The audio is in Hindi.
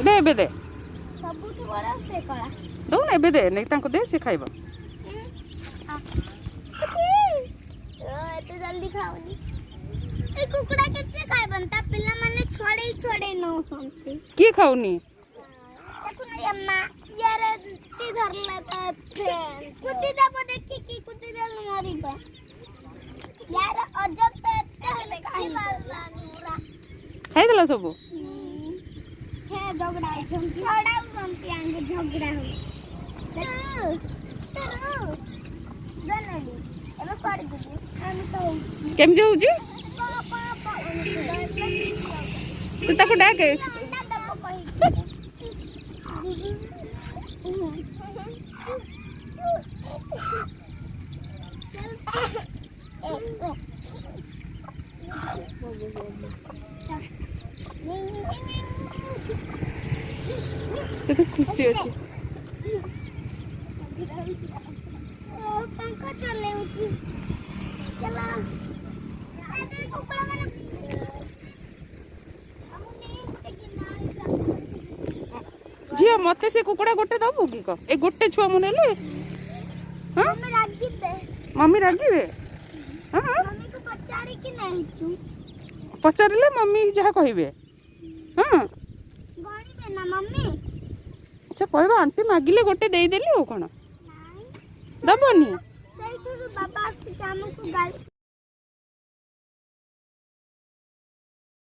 दे एबे दे सबुठ बड़ा से कला दो ना एबे दे नहीं तांको दे से खाइबो एते जल्दी खाओनी ए कुकुड़ा केचे खाय बनता पिल्ला माने छोड़े छोड़े न संती की खाउनी देखो ना अम्मा यार ती धर लेता थे कुत्ती दबो देखी की कुत्ती दल मारी बा यार अजब ते हले खाई वाला पूरा खाई देला सब हे झगड़ा छोड़ा संती आंगे झगड़ा हो जनली एबे पड़ गई हम तो केम जाउजी तू ताको डाके तो खुशी अछि पंखा चले उठी चला अरे कुकुड़ा माने झियो मते से कुकुड़ा गोटे दबो की क ए गोटे छुआ मने ले हां मम्मी रागी दे मम्मी रागिबे हां मम्मी को पचारी कि नहीं छु पचारिले मम्मी जहा कहिबे हां गणी बे ना मम्मी अच्छा कहबा आंटी मागिले गोटे देई देली हो कोन दबोनी बाबा हमको गाली